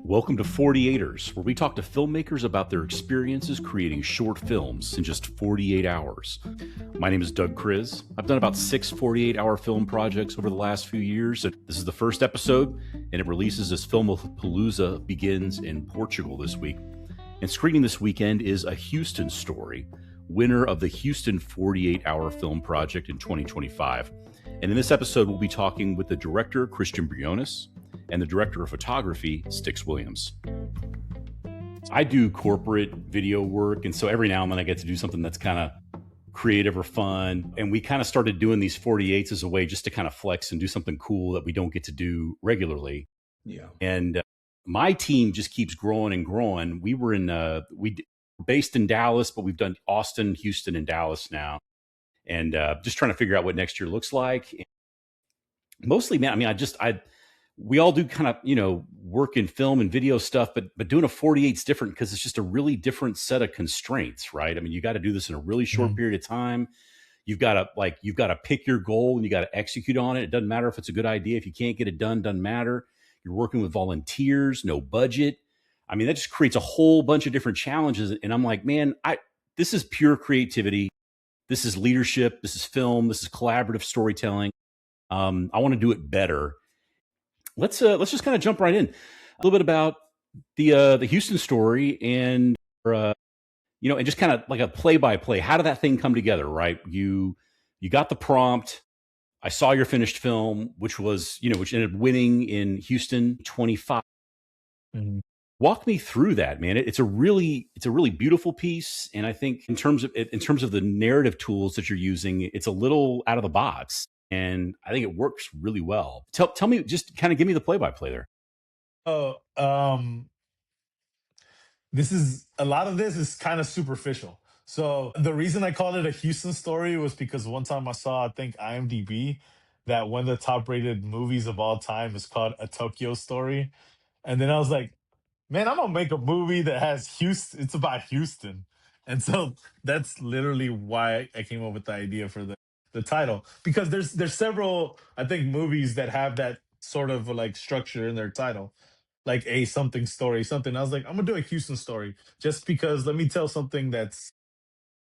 Welcome to 48ers, where we talk to filmmakers about their experiences creating short films in just 48 hours. My name is Doug Kriz. I've done about 6 48-hour film projects over the last few years. This is the first episode, and it releases as Filmapaloza begins in Portugal this week. And screening this weekend is A Houston Story, winner of the Houston 48-hour film project in 2025. And in this episode, we'll be talking with the director, Christian Briones, and the director of photography, Stixx Williams. I do corporate video work, and so every now and then I get to do something that's kind of creative or fun. And we kind of started doing these 48s as a way just to kind of flex and do something cool that we don't get to do regularly. Yeah. And my team just keeps growing and growing. We were based in Dallas, but we've done Austin, Houston, and Dallas now. And just trying to figure out what next year looks like. And mostly, man, I mean, we all do kind of, work in film and video stuff, but doing a 48 is different because it's just a really different set of constraints, right? I mean, you got to do this in a really short period of time. You've got to pick your goal and you got to execute on it. It doesn't matter if it's a good idea. If you can't get it done, doesn't matter. You're working with volunteers, no budget. I mean, that just creates a whole bunch of different challenges. And I'm like, man, this is pure creativity. This is leadership. This is film. This is collaborative storytelling. I want to do it better. Let's just kind of jump right in. A little bit about the Houston Story and and just kind of like a play by play. How did that thing come together? Right, you got the prompt. I saw your finished film, which ended up winning in Houston 25. Mhm. Walk me through that, man. It's a really beautiful piece, and I think in terms of the narrative tools that you're using, it's a little out of the box. And I think it works really well. Tell me, just kind of give me the play-by-play there. Oh, a lot of this is kind of superficial. So the reason I called it a Houston story was because one time I saw, I think, IMDb that one of the top rated movies of all time is called A Tokyo Story. And then I was like, man, I'm gonna make a movie that has Houston. It's about Houston. And so that's literally why I came up with the idea for the title. Because there's several, I think, movies that have that sort of like structure in their title. Like a something story, something. I was like, I'm gonna do a Houston story just because let me tell something that's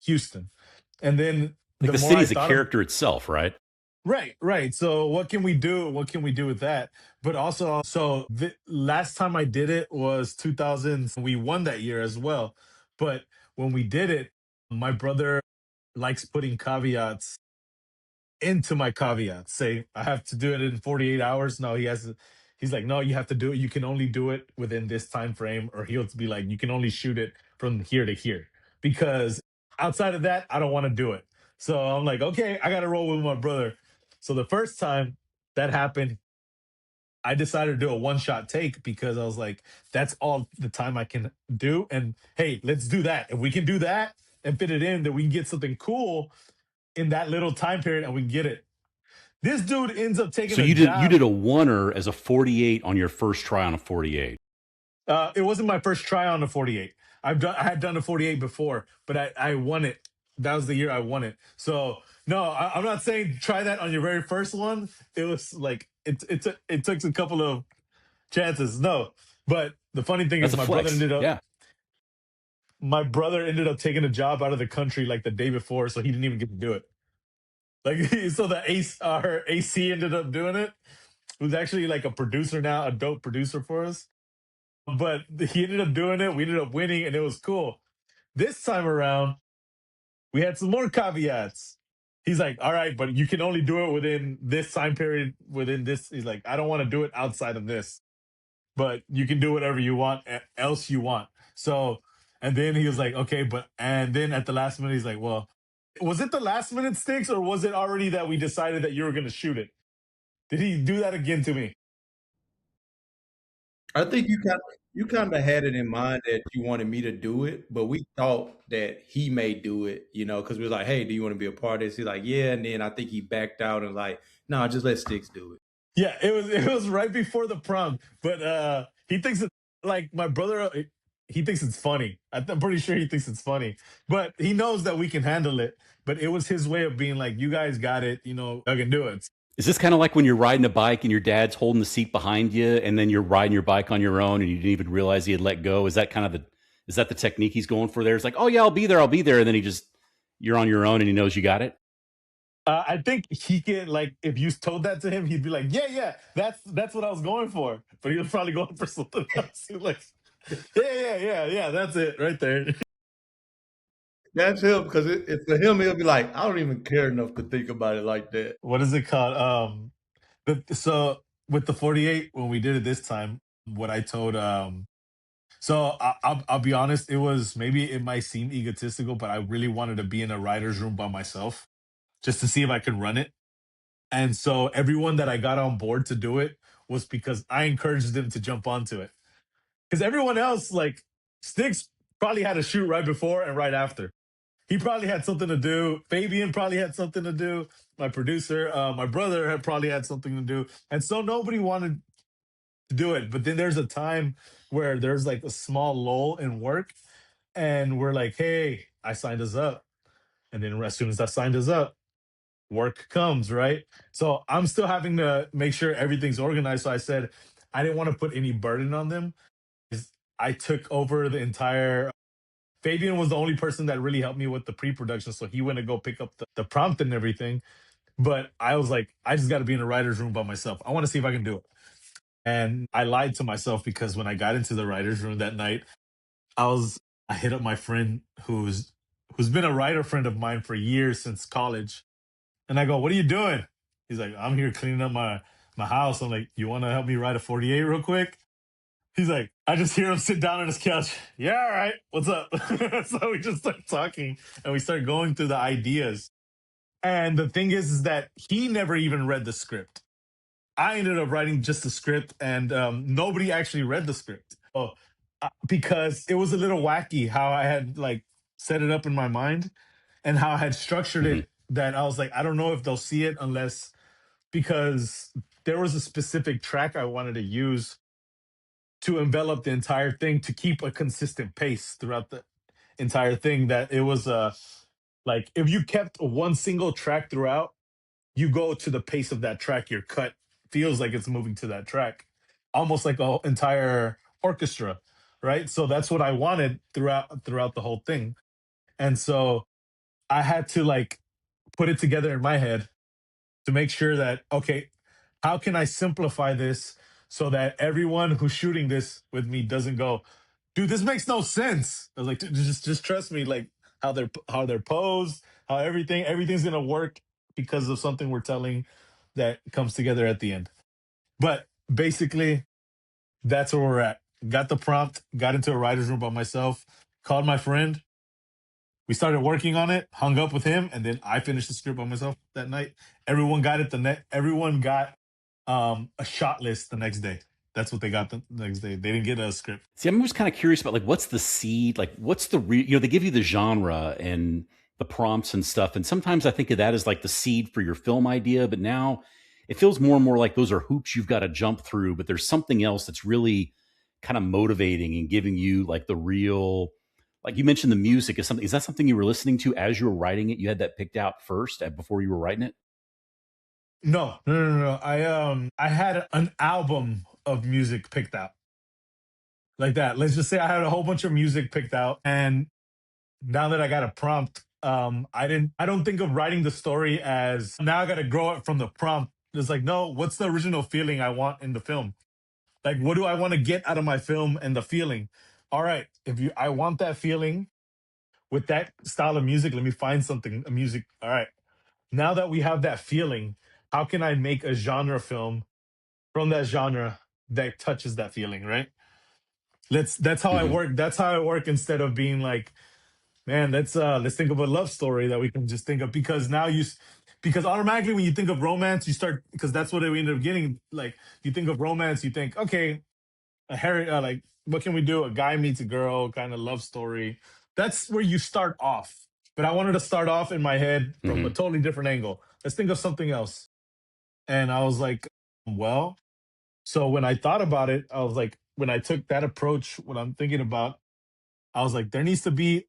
Houston. And then Like the the more city I is a thought of character itself, right? right, right. So what can we do? What can we do with that? But also, so the last time I did it was 2000. We won that year as well. But when we did it, my brother likes putting caveats into my caveats. Say I have to do it in 48 hours. No, he's like, no, you have to do it. You can only do it within this time frame, or he'll be like, you can only shoot it from here to here. Because outside of that, I don't want to do it. So I'm like, okay, I gotta roll with my brother. So the first time that happened, I decided to do a one-shot take because I was like, that's all the time I can do. And hey, let's do that. If we can do that and fit it in, then we can get something cool in that little time period and we can get it. This dude ends up taking So a you job. did a oneer as a 48 on your first try on a 48. It wasn't my first try on the 48. I had done the 48 before, but I won it. That was the year I won it. So no, I'm not saying try that on your very first one. It was like it took a couple of chances. No, but the funny thing That's is a flex. Yeah. my brother ended up taking a job out of the country like the day before, so he didn't even get to do it. Like so the ace our AC ended up doing it. Who's actually like a producer now, a dope producer for us. But he ended up doing it. We ended up winning, and it was cool. This time around, we had some more caveats. He's like, all right, but you can only do it within this time period, within this. He's like, I don't want to do it outside of this, but you can do whatever you want, else you want. So, and then he was like, okay, and then at the last minute, he's like, well, was it the last minute Sticks, or was it already that we decided that you were going to shoot it? Did he do that again to me? I think you kinda had it in mind that you wanted me to do it, but we thought that he may do it, because we was like, "Hey, do you wanna be a part of this?" He's like, "Yeah," and then I think he backed out and like, "Nah, just let Sticks do it." Yeah, it was right before the prom, but he thinks it like my brother. He thinks it's funny. I'm pretty sure he thinks it's funny, but he knows that we can handle it. But it was his way of being like, "You guys got it. I can do it." Is this kind of like when you're riding a bike and your dad's holding the seat behind you, and then you're riding your bike on your own, and you didn't even realize he had let go? Is that kind of is that the technique he's going for there? It's like, oh yeah, I'll be there, and then you're on your own, and he knows you got it. I think he can, like, if you told that to him, he'd be like, "Yeah, yeah, that's what I was going for." But he was probably going for something else. He was like, "Yeah, yeah, yeah, yeah, that's it right there." That's him because for him, he'll be like, I don't even care enough to think about it like that. What is it called? So with the 48, when we did it this time, what I told I'll be honest, maybe it might seem egotistical, but I really wanted to be in a writer's room by myself just to see if I could run it. And so everyone that I got on board to do it was because I encouraged them to jump onto it. Because everyone else, like Stixx, probably had a shoot right before and right after. He probably had something to do. Fabian probably had something to do. My producer, my brother had probably had something to do. And so nobody wanted to do it. But then there's a time where there's like a small lull in work. And we're like, hey, I signed us up. And then as soon as I signed us up, work comes, right? So I'm still having to make sure everything's organized. So I said I didn't want to put any burden on them. I took over the entire. Fabian was the only person that really helped me with the pre-production, so he went to go pick up the prompt and everything. But I was like, I just got to be in a writer's room by myself. I want to see if I can do it. And I lied to myself because when I got into the writer's room that night, I hit up my friend who's been a writer friend of mine for years since college. And I go, "What are you doing?" He's like, "I'm here cleaning up my house." I'm like, "You want to help me write a 48 real quick?" He's like, I just hear him sit down on his couch. "Yeah, all right. What's up?" So we just start talking and we start going through the ideas. And the thing is that he never even read the script. I ended up writing just the script, and nobody actually read the script. Oh, because it was a little wacky how I had like set it up in my mind and how I had structured Mm-hmm. it. That I was like, I don't know if they'll see it unless, because there was a specific track I wanted to use to envelop the entire thing to keep a consistent pace throughout the entire thing. That it was like if you kept one single track throughout, you go to the pace of that track. Your cut feels like it's moving to that track, almost like a entire orchestra, right? So that's what I wanted throughout the whole thing. And so I had to like put it together in my head to make sure that, okay, how can I simplify this so that everyone who's shooting this with me doesn't go, "Dude, this makes no sense." I was like, just trust me, like how they're posed, how everything's gonna work because of something we're telling that comes together at the end. But basically, that's where we're at. Got the prompt, got into a writer's room by myself, called my friend. We started working on it, hung up with him, and then I finished the script by myself that night. Everyone got it everyone got a shot list the next day. That's what they got the next day. They didn't get a script. See, I'm just kind of curious about like what's the seed, like what's the they give you the genre and the prompts and stuff, and sometimes I think of that as like the seed for your film idea, but now it feels more and more like those are hoops you've got to jump through, but there's something else that's really kind of motivating and giving you like the real, like you mentioned the music is that something you were listening to as you were writing it? You had that picked out first before you were writing it? No, no, no, no, no. I had an album of music picked out like that. Let's just say I had a whole bunch of music picked out, and now that I got a prompt, I don't think of writing the story as now I got to grow it from the prompt. It's like, no, what's the original feeling I want in the film? Like, what do I want to get out of my film and the feeling? All right, if you I want that feeling with that style of music, let me find something a music. All right, now that we have that feeling, how can I make a genre film from that genre that touches that feeling, right? That's how I Hmm. work. That's how I work instead of being like, man, let's think of a love story that we can just think of, because because automatically when you think of romance, you start, because that's what we ended up getting. Like, you think of romance, you think, okay, a Harry, like, what can we do? A guy meets a girl kind of love story. That's where you start off. But I wanted to start off in my head from a Hmm. totally different angle. Let's think of something else. And I was like, well, so when I thought about it, I was like, when I took that approach, what I'm thinking about, I was like, there needs to be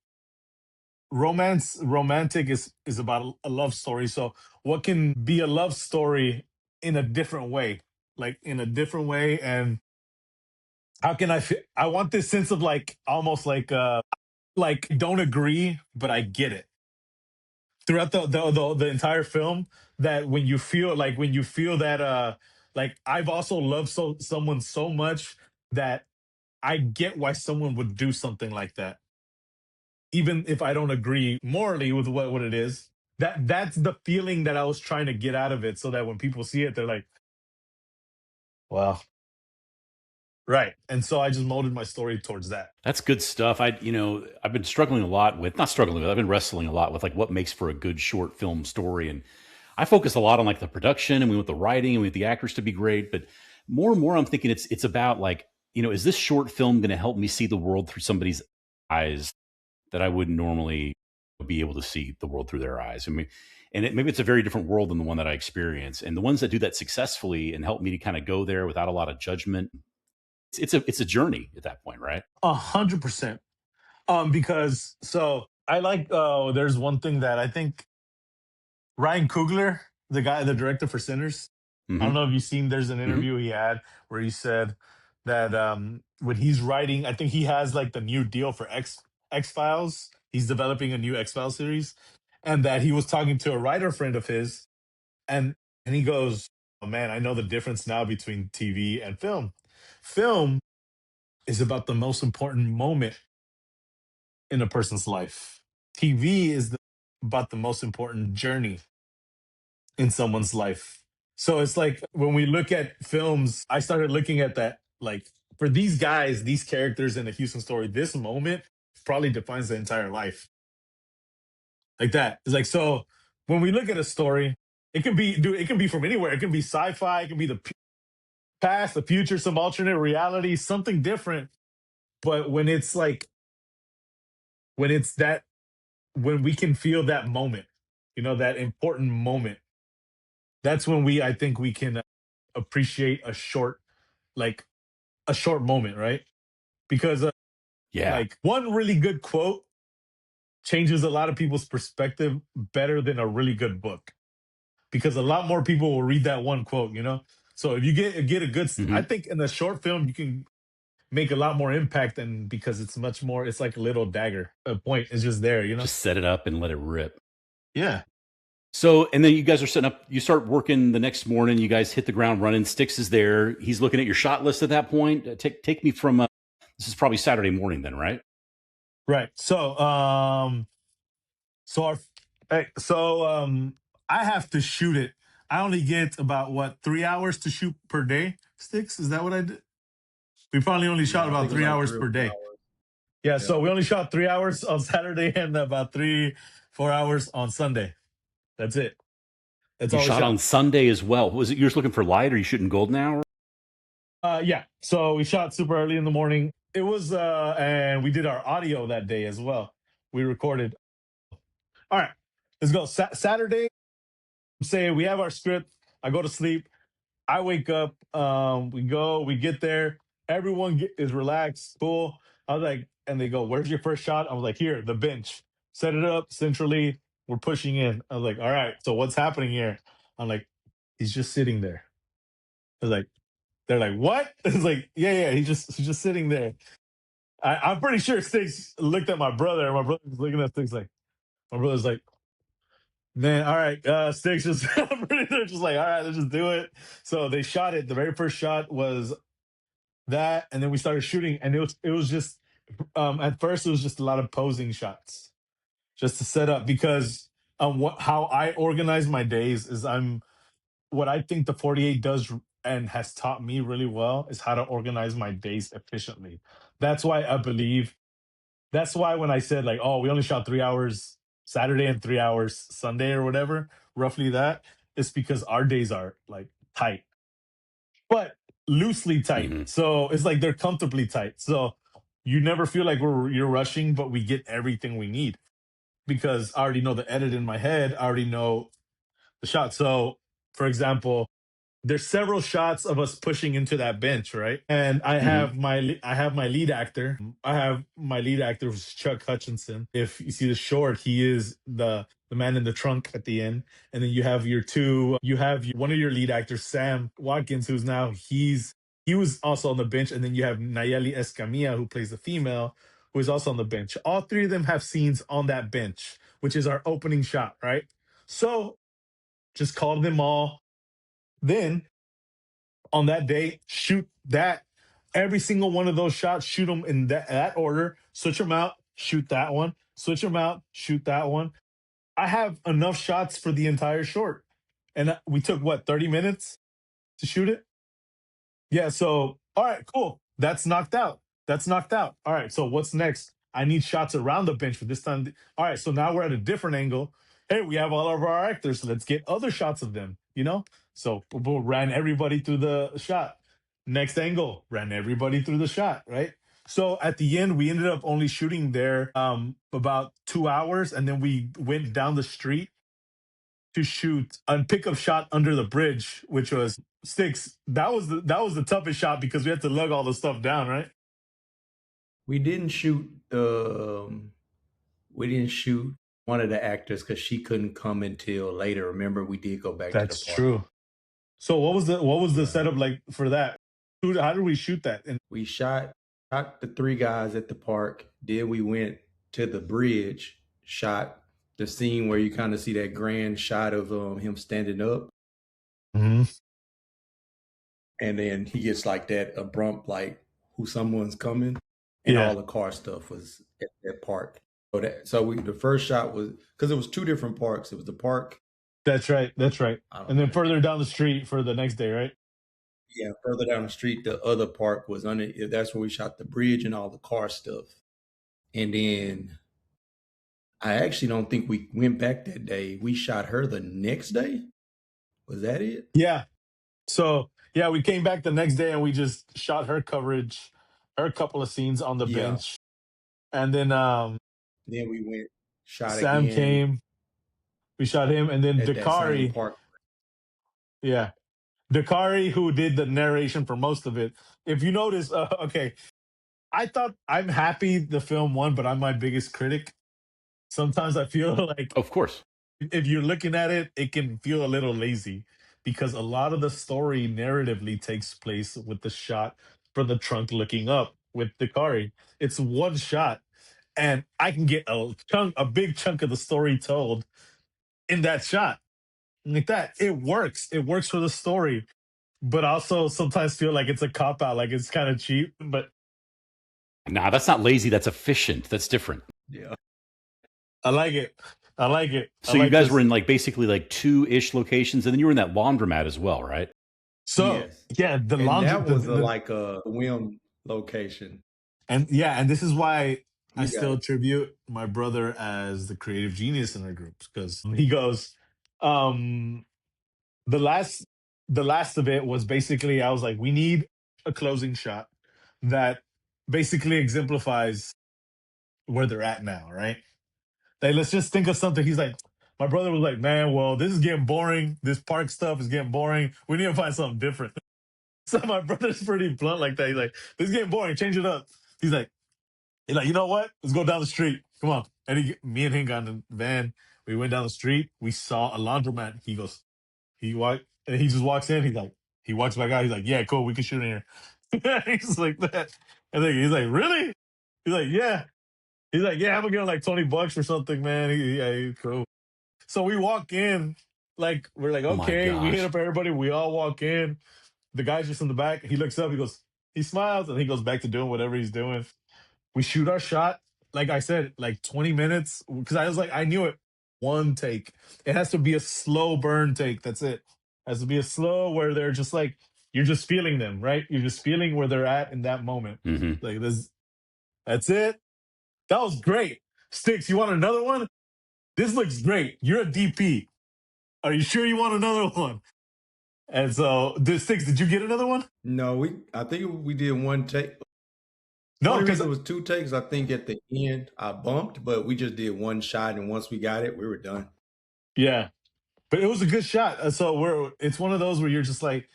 romantic is about a love story. So what can be a love story in a different way, like in a different way. And how can I feel? I want this sense of like almost like don't agree, but I get it throughout the entire film. That when you feel that like I've also loved someone so much that I get why someone would do something like that, even if I don't agree morally with what it is. That's the feeling that I was trying to get out of it, so that when people see it, they're like, "Well, right." And so I just molded my story towards that. That's good stuff. I've been struggling a lot with, not struggling with, I've been wrestling a lot with like what makes for a good short film story. And I focus a lot on like the production, and we want the writing, and we want the actors to be great. But more and more, I'm thinking it's about like, is this short film going to help me see the world through somebody's eyes that I wouldn't normally be able to see the world through their eyes? I mean, maybe it's a very different world than the one that I experience. And the ones that do that successfully and help me to kind of go there without a lot of judgment, it's a journey at that point, right? 100%. Because so I like. There's one thing that I think Ryan Coogler, the director for Sinners. I don't Hmm. know if you've seen. There's an Hmm. interview he had where he said that when he's writing, I think he has like the new deal for X Files. He's developing a new X Files series, and that he was talking to a writer friend of his, and he goes, "Oh man, I know the difference now between TV and film. Film is about the most important moment in a person's life. TV is about the most important journey in someone's life." So it's like when we look at films, I started looking at that like for these guys, these characters in the Houston story, this moment probably defines the entire life. Like that. It's like so when we look at a story, it can be dude, it can be from anywhere. It can be sci-fi, it can be the past, the future, some alternate reality, something different. But when it's like when it's that when we can feel that moment, that important moment, that's when I think we can appreciate like a short moment, right? Because Yeah. like one really good quote changes a lot of people's perspective better than a really good book. Because a lot more people will read that one quote. So if you get a good, I Hmm. think in a short film you can make a lot more impact than because it's much more. It's like a little dagger. A point is just there. Just set it up and let it rip. Yeah. So, and then you guys are setting up, you start working the next morning, you guys hit the ground running. Stixx is there. He's looking at your shot list at that point. Take me from, this is probably Saturday morning then, right? Right. So our I have to shoot it. I only get about what 3 hours to shoot per day. Sticks, is that what I did? We probably only shot Yeah, I about think it's three like hours three or per four day. hours. Yeah, Yeah. so we only shot 3 hours on Saturday and about 4 hours on Sunday. That's it. That's You all we shot shot. on Sunday as well. Was it, you're just looking for light, or you shooting golden hour? Yeah. So we shot super early in the morning. It was and we did our audio that day as well. We recorded. All right. Let's go. Saturday, say we have our script. I go to sleep. I wake up. We get there. Everyone is relaxed, cool. I was like, and they go, "Where's your first shot?" I was like, "Here, the bench. Set it up centrally. We're pushing in." I was like, "All right. So what's happening here?" I'm like, "He's just sitting there." I was like, "They're like, what?" It's like, "Yeah, yeah. He's just sitting there." I'm pretty sure Sticks looked at my brother, and my brother was looking at Sticks like, my brother's like, "Man, all right, Sticks just," I'm pretty sure just like, "All right, let's just do it." So they shot it. The very first shot was that, and then we started shooting, and it was just at first it was just a lot of posing shots just to set up because how I organize my days is what I think the 48 does and has taught me really well is how to organize my days efficiently. That's why I believe that's why when I said like, oh, we only shot 3 hours Saturday and 3 hours Sunday or whatever, roughly that, it's because our days are like tight, but loosely tight. Hmm. So it's like they're comfortably tight. So you never feel like you're rushing, but we get everything we need because I already know the edit in my head. I already know the shot. So, for example, there's several shots of us pushing into that bench, right? And Hmm. I have my lead actor. I have my lead actor, who's Chuck Hutchinson. If you see the short, he is the man in the trunk at the end, and then you have your two. You have one of your lead actors, Sam Watkins, who's now he was also on the bench, and then you have Nayeli Escamilla, who plays the female, who is also on the bench. All three of them have scenes on that bench, which is our opening shot, right? So just call them all. Then on that day, shoot that every single one of those shots, shoot them in that order, switch them out, shoot that one, switch them out, shoot that one. I have enough shots for the entire short. And we took what, 30 minutes to shoot it? Yeah, so all right, cool. That's knocked out. That's knocked out. All right, so what's next? I need shots around the bench for this time. All right, so now we're at a different angle. Hey, we have all of our actors, so let's get other shots of them, you know? So boom, ran everybody through the shot. Next angle, ran everybody through the shot, right? So at the end, we ended up only shooting there about 2 hours, and then we went down the street to shoot a pickup shot under the bridge, which was Stixx. That was the toughest shot because we had to lug all the stuff down, right? We didn't shoot we didn't shoot one of the actors because she couldn't come until later. Remember, we did go back to the That's park. true. So what was the Yeah. setup like for that? How did we shoot that? And We shot the three guys at the park. Then we went to the bridge, shot the scene where you kind of see that grand shot of him standing up, and then he gets like that abrupt, like who someone's coming, and yeah, all the car stuff was at that park. So the first shot was because it was two different parks. It was the park. that's right. That's right. I don't And then know. further down the street for the next day, right? Yeah, further down the street, the other park was under. That's where we shot the bridge and all the car stuff. And then I actually don't think we went back that day. We shot her the next day. Was that it? Yeah. So yeah, we came back the next day and we just shot her coverage, her couple of scenes on the Yeah. bench, and then Then we went shot Sam again came. We shot him, and then at that same Dakari. park. Yeah, Dakari, who did the narration for most of it. If you notice, okay, I thought I'm happy the film won, but I'm my biggest critic. Sometimes I feel like Of course. if you're looking at it, it can feel a little lazy because a lot of the story narratively takes place with the shot from the trunk looking up with Dakari. It's one shot, and I can get a big chunk of the story told in that shot. Like that, it works. It works for the story, but also sometimes feel like it's a cop out, like it's kind of cheap. But Nah, that's not lazy. That's efficient. That's different. Yeah. I like it. I like it. I So you like guys this. were in like basically like two-ish locations, and then you were in that laundromat as well, right? So Yes. yeah, the And laundry, that was like a whim location. and yeah, and this is why I You still guys. attribute my brother as the creative genius in our groups because he goes, um, the last the last of it was basically I was like, we need a closing shot that basically exemplifies where they're at now, right? Like, let's just think of something. He's like, my brother was like, man, well, this is getting boring. This park stuff is getting boring. We need to find something different. So my brother's pretty blunt like that. He's like, this is getting boring. Change it up. He's like, you know what? Let's go down the street. Come on. And me and him got in the van. We went down the street. We saw a laundromat. He walked, and he just walks in. He walks back out. He's like, yeah, cool. We can shoot in here. He's like that. And then he's like, really? He's like, yeah. He's like, yeah, I'm gonna give him like $20 or something, man. Yeah, he's cool. So we walk in, like, we're like, Oh my okay, we hit gosh. up everybody. We all walk in. The guy's just in the back. He looks up, he smiles, and he goes back to doing whatever he's doing. We shoot our shot. Like I said, like 20 minutes. Because I was like, I knew it. One take. It has to be a slow burn take. That's it. It has to be a slow where they're just like, you're just feeling them, right? You're just feeling where they're at in that moment. Hmm. Like this, that's it. That was great. Stixx, you want another one? This looks great. You're a DP. Are you sure you want another one? And so, Stixx, did you get another one? No, I think we did one take. No, Only because reason it was two takes, I think at the end I bumped, but we just did one shot, and once we got it, we were done. yeah, but it was a good shot. So it's one of those where you're just like,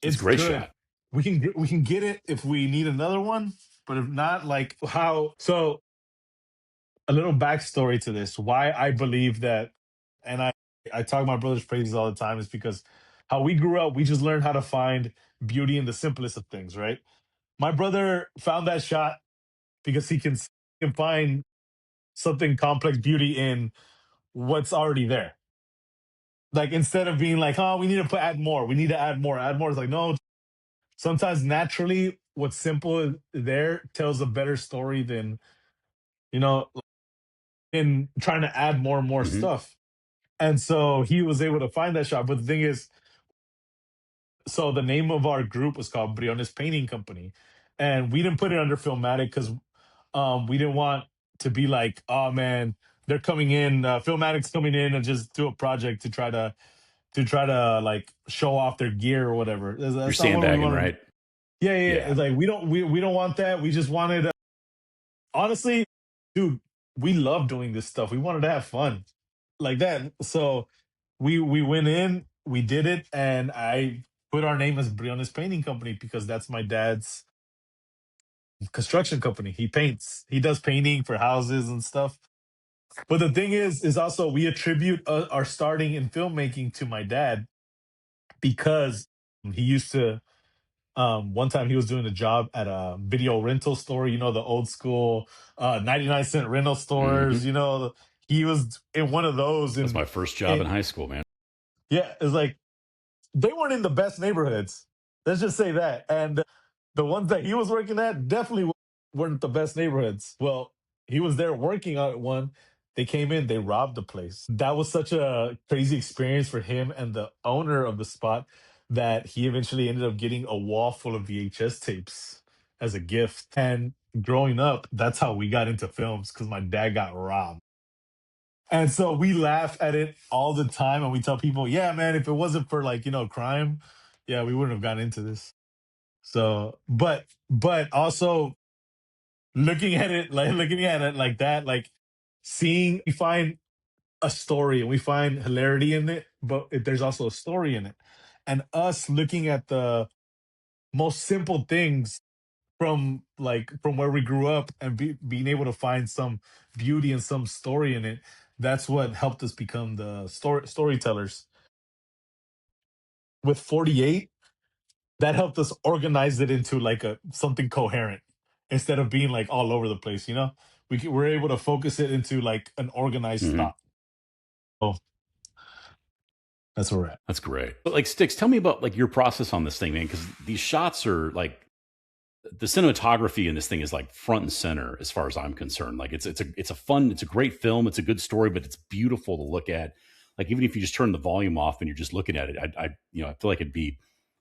It's a it's great good. shot. We can get it if we need another one, but if not, like how. So a little backstory to this: why I believe that and I talk my brother's praises all the time, is because how we grew up, we just learned how to find beauty in the simplest of things, right? My brother found that shot because he can find something complex beauty in what's already there. Like instead of being like, oh, we need to add more, we need to add more, add more. It's like, no, sometimes naturally what's simple there tells a better story than, you know, in trying to add more and more Hmm. stuff. And so he was able to find that shot. But the thing is, so the name of our group was called Briones Painting Company. And we didn't put it under Filmatic because we didn't want to be like, oh man, they're coming in, Filmatic's coming in and just do a project to try to like show off their gear or whatever. You're That's not what we sandbagging, wanted. right? Yeah, yeah, yeah. Yeah. It's like we don't want that. We just wanted honestly, dude, we love doing this stuff. We wanted to have fun like that. So we went in, we did it, and I put our name as Briones Painting Company because that's my dad's construction company. He paints. He does painting for houses and stuff. But the thing is also we attribute our starting in filmmaking to my dad because he used to one time he was doing a job at a video rental store, you know, the old school 99-cent rental Hmm. stores, you know. He was in one of those, That's and my first job in it high school, man. yeah, it's like they weren't in the best neighborhoods. Let's just say that. And the ones that he was working at definitely weren't the best neighborhoods. Well, he was there working on one. They came in, they robbed the place. That was such a crazy experience for him and the owner of the spot that he eventually ended up getting a wall full of VHS tapes as a gift. And growing up, that's how we got into films because my dad got robbed. And so we laugh at it all the time and we tell people, yeah, man, if it wasn't for like, you know, crime, yeah, we wouldn't have gotten into this. So, but also looking at it like that, like seeing we find a story and we find hilarity in it, but there's also a story in it. And us looking at the most simple things from where we grew up and being able to find some beauty and some story in it, that's what helped us become the storytellers. With 48, that helped us organize it into like a something coherent instead of being like all over the place, you know. We're able to focus it into like an organized Hmm. thought. Oh, that's where we're at. That's great. But like Stixx, tell me about like your process on this thing, man, because these shots are like the cinematography in this thing is like front and center as far as I'm concerned. Like it's a great film, it's a good story, but it's beautiful to look at. Like even if you just turn the volume off and you're just looking at it, I feel like it'd be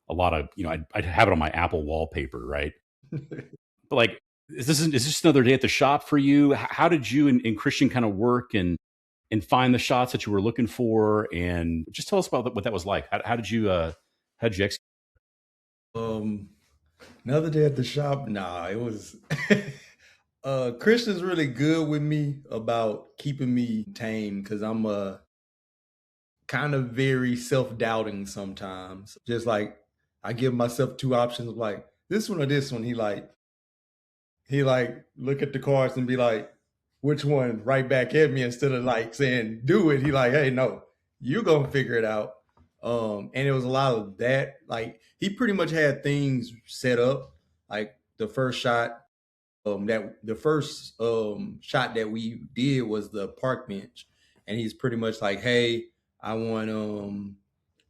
a lot of I'd have it on my Apple wallpaper, right? But like is this another day at the shop for you? How did you and Christian kind of work and find the shots that you were looking for, and just tell us about what that was like. How did you execute? Um, Another day at the shop. Nah, it was. Christian's really good with me about keeping me tame because I'm kind of very self doubting sometimes. Just like I give myself two options, like this one or this one. He like look at the cards and be like, which one? Right back at me instead of like saying do it. He like, hey, no, you gonna figure it out. And it was a lot of that. Like he pretty much had things set up. Like the first shot that we did was the park bench, and he's pretty much like, hey, I want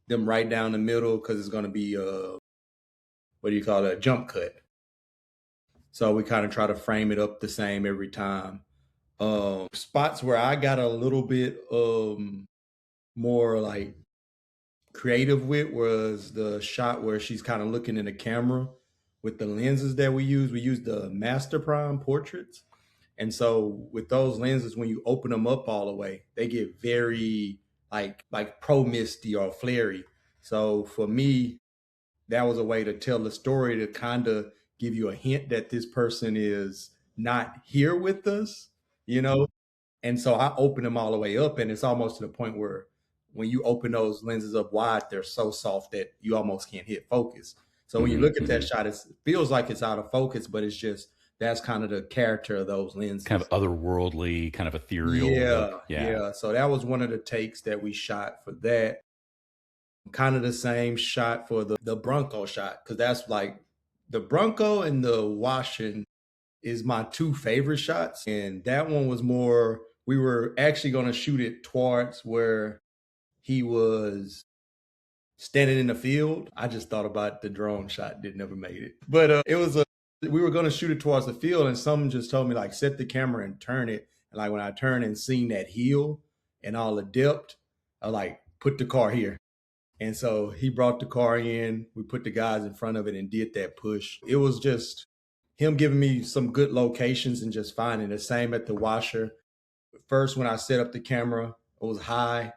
them right down the middle because it's gonna be what do you call it, a jump cut. So we kind of try to frame it up the same every time. Spots where I got a little bit more like creative with was the shot where she's kind of looking in the camera with the lenses that we use. We use the Master Prime portraits. And so with those lenses, when you open them up all the way, they get very like pro misty or flary. So for me, that was a way to tell the story to kind of give you a hint that this person is not here with us, you know? And so I open them all the way up, and it's almost to the point where when you open those lenses up wide, they're so soft that you almost can't hit focus. So when you Hmm. look at that Hmm. shot, it feels like it's out of focus, but it's just That's kind of the character of those Kind lenses. of otherworldly, kind of ethereal look. Yeah, Yeah. yeah. So that was one of the takes that we shot for that. Kind of the same shot for the Bronco shot, because that's like the Bronco and the washing is my two favorite shots. And that one was more, we were actually going to shoot it towards where he was standing in the field. I just thought about the drone shot, did never made it. But it was we were going to shoot it towards the field, and someone just told me, like, set the camera and turn it. And like when I turned and seen that hill and all the depth, I like put the car here. And so he brought the car in. We put the guys in front of it and did that push. It was just him giving me some good locations and just finding the same at the washer. First, when I set up the camera, it was high.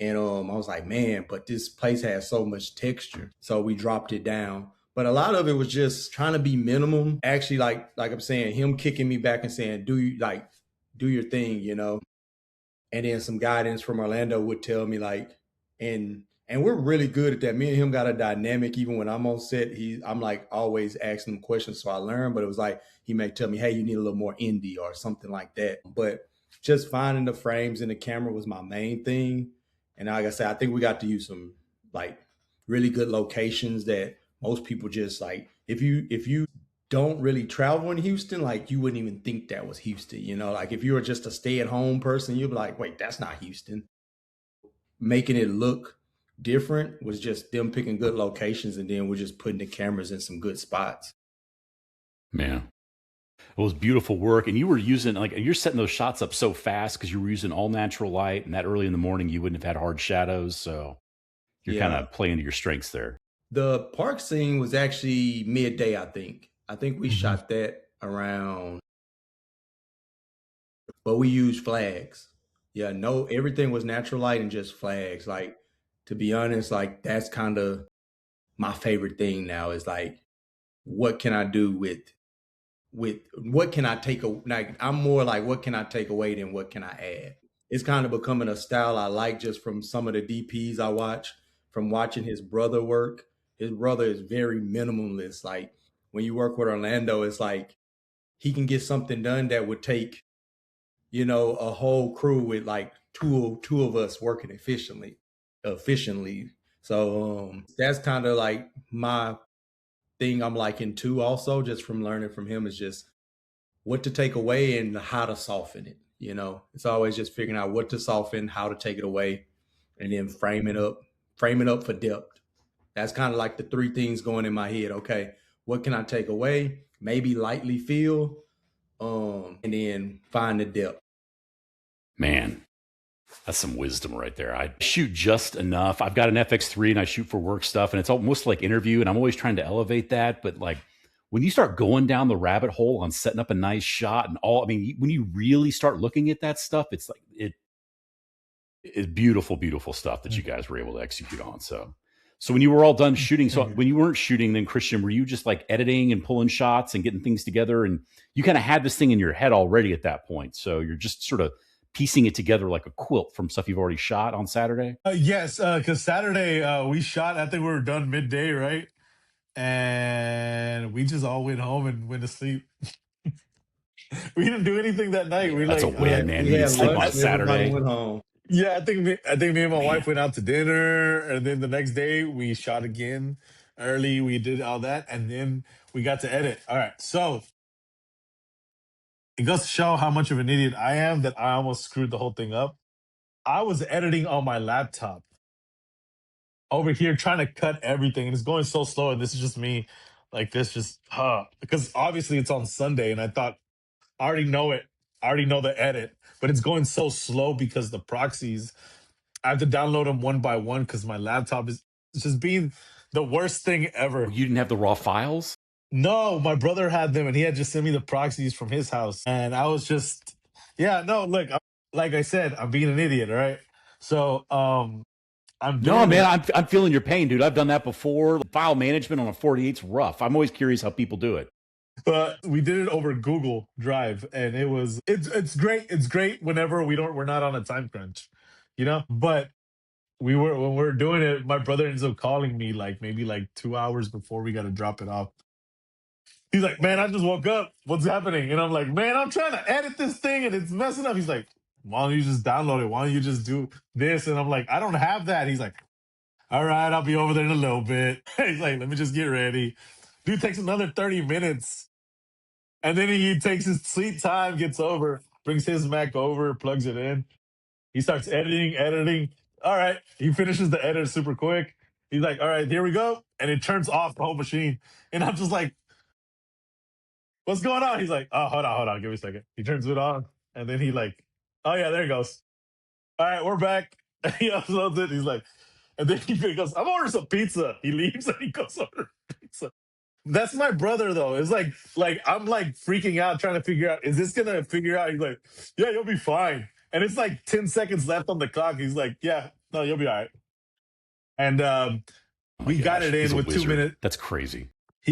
And I was like, man, but this place has so much texture. So we dropped it down. But a lot of it was just trying to be minimum. Actually, like I'm saying, him kicking me back and saying, do your thing, you know. And then some guidance from Orlando would tell me like, and we're really good at that. Me and him got a dynamic. Even when I'm on set, I'm like always asking him questions, so I learn. But it was like he may tell me, "Hey, you need a little more indie or something like that." But just finding the frames in the camera was my main thing. And like I said, I think we got to use some like really good locations that most people just like. If you don't really travel in Houston, like you wouldn't even think that was Houston. You know, like if you were just a stay-at-home person, you'd be like, "Wait, that's not Houston." Making it look different was just them picking good locations, and then we're just putting the cameras in some good spots. Man. It was beautiful work. And you were using, like, you're setting those shots up so fast because you were using all natural light. And that early in the morning, you wouldn't have had hard shadows. So you're kind Yeah. of playing to your strengths there. The park scene was actually midday, I think. I think we Mhm. shot that around, but we used flags. Yeah, no, everything was natural light and just flags. Like, to be honest, like that's kind of my favorite thing now is like, what can I do with what can I take like I'm more like what can I take away than what can I add. It's kind of becoming a style I like just from some of the DPs I watch, from watching his brother work. His brother is very minimalist. Like when you work with Orlando, it's like he can get something done that would take, a whole crew with like two of us working efficiently. So that's kind of like my thing I'm liking too also, just from learning from him, is just what to take away and how to soften it. It's always just figuring out what to soften, how to take it away, and then frame it up for depth. That's kind of like the three things going in my head. Okay, what can I take away? Maybe lightly feel, and then find the depth. Man, that's some wisdom right there. I shoot just enough. I've got an FX3 and I shoot for work stuff, and it's almost like interview. And I'm always trying to elevate that. But like when you start going down the rabbit hole on setting up a nice shot and all, I mean, when you really start looking at that stuff, it's like it's beautiful, beautiful stuff that you Mhm. guys were able to execute on. So when you were all done shooting, so Thank you. when you weren't shooting, then Christian, were you just like editing and pulling shots and getting things together? And you kind of had this thing in your head already at that point. So you're just sort of piecing it together like a quilt from stuff you've already shot on Saturday. Yes, because Saturday we shot. I think we were done midday, right? And we just all went home and went to sleep. We didn't do anything that night. We Yeah, That's a like, we win, had man. we You can had sleep on lunch a and everybody Saturday. went home. yeah, I think me and my wife Man. went out to dinner, and then the next day we shot again early. We did all that, and then we got to edit. All right, so it goes to show how much of an idiot I am that I almost screwed the whole thing up. I was editing on my laptop over here trying to cut everything, and it's going so slow. And this is just me, like this, just because obviously it's on Sunday, and I thought I already know it. I already know the edit, but it's going so slow because the proxies. I have to download them one by one because my laptop is it's just being the worst thing Oh, ever. you didn't have the raw files? No, my brother had them, and he had just sent me the proxies from his house, and I was just, yeah, no, look, like I said, I'm being an idiot, right? So, I'm No, doing man, it. I'm feeling your pain, dude. I've done that before. File management on a 48's rough. I'm always curious how people do it. But we did it over Google Drive, and it's great. It's great whenever we're not on a time crunch, But when we were doing it, my brother ends up calling me like maybe like 2 hours before we got to drop it off, He's like, man, I just woke up. What's happening? And I'm like, man, I'm trying to edit this thing and it's messing up. He's like, why don't you just download it? Why don't you just do this? And I'm like, I don't have that. He's like, all right, I'll be over there in a little bit. He's like, let me just get ready. Dude takes another 30 minutes. And then he takes his sweet time, gets over, brings his Mac over, plugs it in. He starts editing. All right. He finishes the edit super quick. He's like, all right, here we go. And it turns off the whole machine. And I'm just like, what's going on? He's like, oh, hold on. Give me a second. He turns it on. And then he like, oh yeah, there it goes. All right, we're back. He uploads it. He's like, and then he goes, I'm ordering some pizza. He leaves and he goes order pizza. That's my brother though. It's like I'm like freaking out trying to figure out, is this gonna figure out? He's like, yeah, you'll be fine. And it's like 10 seconds left on the clock. He's like, yeah, no, you'll be all right. And Oh my we got gosh, it he's in a with 2 wizard. minutes. That's crazy.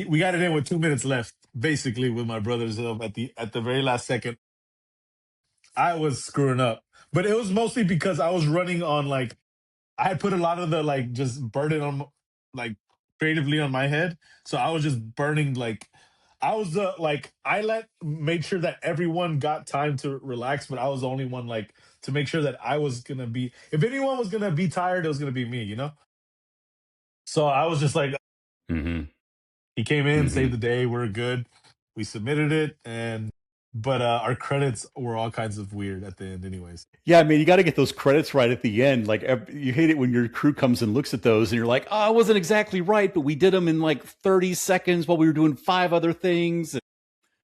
We got it in with 2 minutes left, basically, with my brother's help at the very last second. I was screwing up. But it was mostly because I was running on like I had put a lot of the like just burden on like creatively on my head. So I was just burning like I was the like I made sure that everyone got time to relax, but I was the only one like to make sure that I was gonna be if anyone was gonna be tired, it was gonna be me, you know? So I was just like Mm-hmm. he came in, Mm-hmm. saved the day, we're good. We submitted it but our credits were all kinds of weird at the end anyways. Yeah, I mean, you got to get those credits right at the end. Like, you hate it when your crew comes and looks at those and you're like, oh, I wasn't exactly right, but we did them in like 30 seconds while we were doing 5 other things.